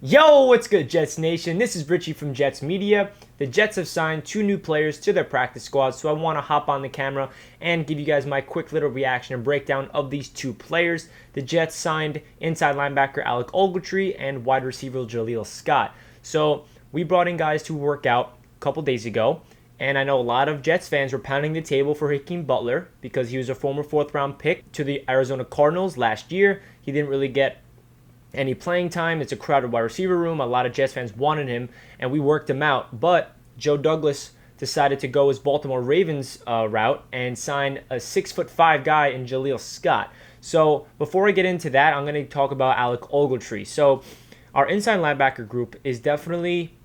Yo, what's good, Jets Nation? This is Richie from Jets Media. The Jets have signed two new players to their practice squad, so I want to hop on the camera and give you guys my quick little reaction and breakdown of these two players. The Jets signed inside linebacker Alec Ogeltree and wide receiver Jaleel Scott. So we brought in guys to work out a couple days ago, and I know a lot of Jets fans were pounding the table for Hakeem Butler because he was a former fourth-round pick to the Arizona Cardinals last year. He didn't really get any playing time. It's a crowded wide receiver room. A lot of Jets fans wanted him, and we worked him out. But Joe Douglas decided to go his Baltimore Ravens route and sign a 6'5" guy in Jaleel Scott. So before I get into that, I'm going to talk about Alec Ogeltree. So our inside linebacker group is definitely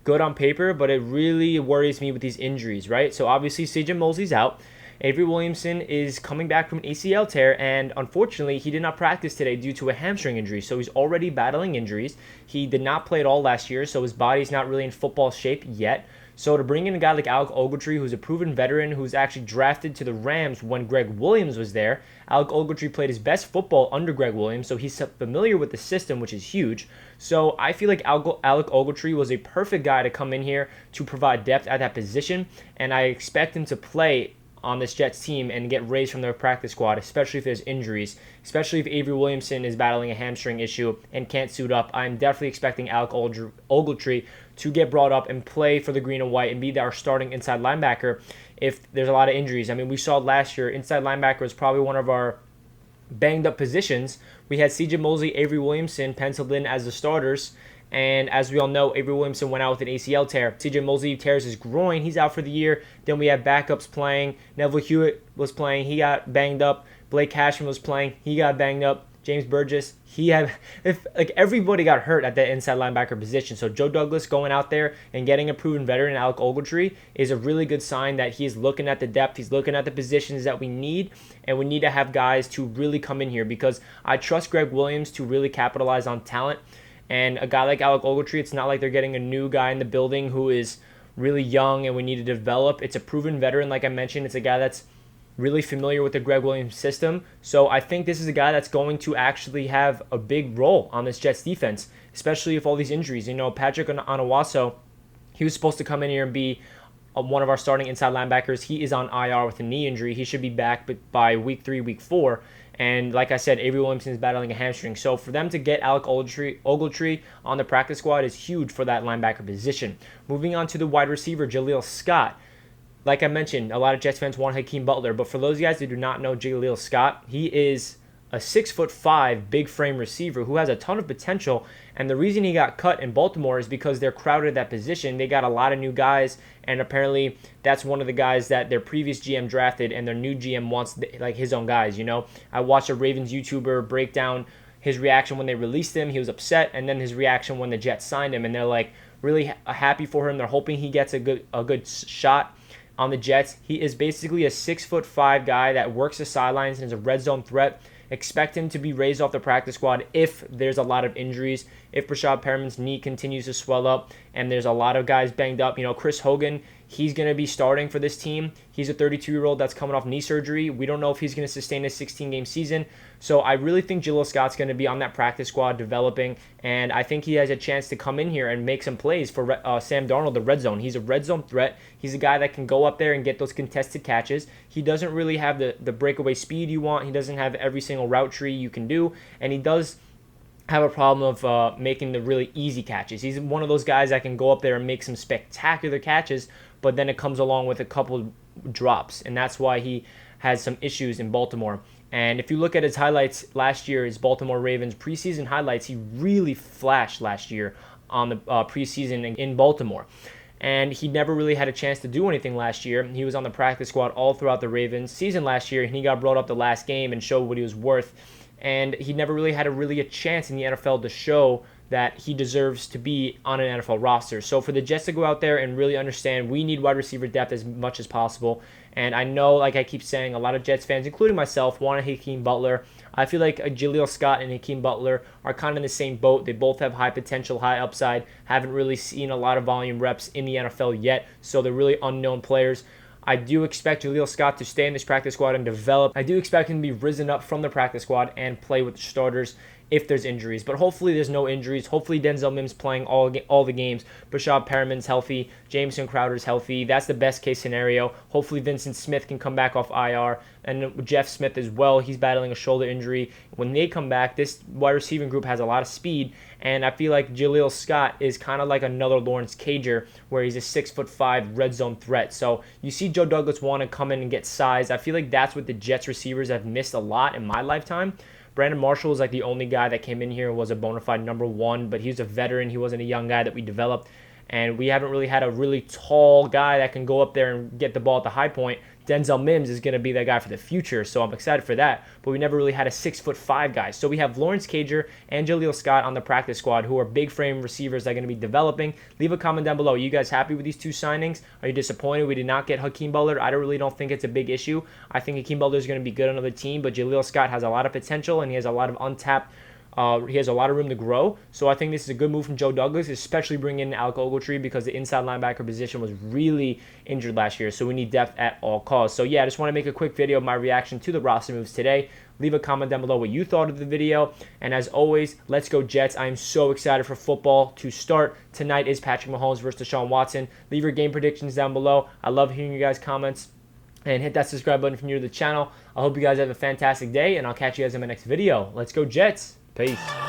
good on paper, but it really worries me with these injuries, right? So obviously CJ Mosley's out. Avery Williamson is coming back from an ACL tear, and unfortunately, he did not practice today due to a hamstring injury. So he's already battling injuries. He did not play at all last year, so his body's not really in football shape yet. So to bring in a guy like Alec Ogeltree, who's a proven veteran, who's actually drafted to the Rams when Greg Williams was there, Alec Ogeltree played his best football under Greg Williams, so he's familiar with the system, which is huge. So I feel like Alec Ogeltree was a perfect guy to come in here to provide depth at that position, and I expect him to play on this Jets team and get raised from their practice squad, especially if there's injuries, especially if Avery Williamson is battling a hamstring issue and can't suit up. I'm definitely expecting Alec Ogeltree to get brought up and play for the green and white and be our starting inside linebacker if there's a lot of injuries. I mean, we saw last year, inside linebacker was probably one of our banged up positions. We had CJ Mosley, Avery Williamson penciled in as the starters, and as we all know, Avery Williamson went out with an ACL tear. CJ Mosley tears his groin. He's out for the year. Then we have backups playing. Neville Hewitt was playing. He got banged up. Blake Cashman was playing. He got banged up. James Burgess, everybody got hurt at that inside linebacker position. So Joe Douglas going out there and getting a proven veteran, Alec Ogeltree, is a really good sign that he's looking at the depth. He's looking at the positions that we need, and we need to have guys to really come in here because I trust Greg Williams to really capitalize on talent. And a guy like Alec Ogeltree, it's not like they're getting a new guy in the building who is really young and we need to develop. It's a proven veteran, like I mentioned. It's a guy that's really familiar with the Greg Williams system. So I think this is a guy that's going to actually have a big role on this Jets defense, especially if all these injuries. You know, Patrick Onawaso, he was supposed to come in here and be one of our starting inside linebackers. He is on IR with a knee injury. He should be back by week 3, week 4. And like I said, Avery Williamson is battling a hamstring. So for them to get Alec Ogeltree on the practice squad is huge for that linebacker position. Moving on to the wide receiver, Jaleel Scott. Like I mentioned, a lot of Jets fans want Hakeem Butler. But for those guys who do not know Jaleel Scott, he is a 6'5" big frame receiver who has a ton of potential. And the reason he got cut in Baltimore is because they're crowded at that position. They got a lot of new guys, and apparently that's one of the guys that their previous GM drafted, and their new GM wants like his own guys. You know, I watched a Ravens YouTuber break down his reaction when they released him. He was upset, and then his reaction when the Jets signed him, and they're like really happy for him. They're hoping he gets a good shot on the Jets. He is basically a 6'5" guy that works the sidelines and is a red zone threat. Expect him to be raised off the practice squad if there's a lot of injuries, if Brashad Perriman's knee continues to swell up, and there's a lot of guys banged up. You know, Chris Hogan, he's going to be starting for this team. He's a 32-year-old that's coming off knee surgery. We don't know if he's going to sustain a 16-game season. So I really think Jaleel Scott's going to be on that practice squad developing, and I think he has a chance to come in here and make some plays for Sam Darnold, the red zone. He's a red zone threat. He's a guy that can go up there and get those contested catches. He doesn't really have the breakaway speed you want. He doesn't have every single route tree you can do, and he does have a problem of making the really easy catches. He's one of those guys that can go up there and make some spectacular catches, but then it comes along with a couple drops, and that's why he has some issues in Baltimore. And if you look at his highlights last year, his Baltimore Ravens preseason highlights, he really flashed last year on the preseason in Baltimore. And he never really had a chance to do anything last year. He was on the practice squad all throughout the Ravens season last year, and he got brought up the last game and showed what he was worth. And he never really had a chance in the NFL to show that he deserves to be on an NFL roster. So for the Jets to go out there and really understand we need wide receiver depth as much as possible. And I know, like I keep saying, a lot of Jets fans, including myself, want a Hakeem Butler. I feel like Jaleel Scott and Hakeem Butler are kind of in the same boat. They both have high potential, high upside, haven't really seen a lot of volume reps in the NFL yet, so they're really unknown players. I do expect Jaleel Scott to stay in this practice squad and develop. I do expect him to be risen up from the practice squad and play with the starters if there's injuries. But hopefully there's no injuries. Hopefully Denzel Mims playing all the games. Brashad Perriman's healthy. Jameson Crowder's healthy. That's the best case scenario. Hopefully Vincent Smith can come back off IR. And Jeff Smith as well. He's battling a shoulder injury. When they come back, this wide receiving group has a lot of speed. And I feel like Jaleel Scott is kind of like another Lawrence Cager, where he's a 6'5" red zone threat. So you see Joe Douglas want to come in and get size. I feel like that's what the Jets receivers have missed a lot in my lifetime. Brandon Marshall was like the only guy that came in here and was a bona fide number one, but he was a veteran. He wasn't a young guy that we developed. And we haven't really had a really tall guy that can go up there and get the ball at the high point. Denzel Mims is going to be that guy for the future, so I'm excited for that. But we never really had a 6'5" guy. So we have Lawrence Cager and Jaleel Scott on the practice squad, who are big frame receivers that are going to be developing. Leave a comment down below. Are you guys happy with these two signings? Are you disappointed we did not get Hakeem Butler? I really don't think it's a big issue. I think Hakeem Butler is going to be good on the team, but Jaleel Scott has a lot of potential and he has a lot of untapped. He has a lot of room to grow, so I think this is a good move from Joe Douglas, especially bringing in Alec Ogeltree because the inside linebacker position was really injured last year, so we need depth at all costs. So yeah, I just want to make a quick video of my reaction to the roster moves today. Leave a comment down below what you thought of the video, and as always, let's go Jets. I am so excited for football to start. Tonight is Patrick Mahomes versus Deshaun Watson. Leave your game predictions down below. I love hearing you guys' comments, and hit that subscribe button if you're new to the channel. I hope you guys have a fantastic day, and I'll catch you guys in my next video. Let's go Jets. Peace.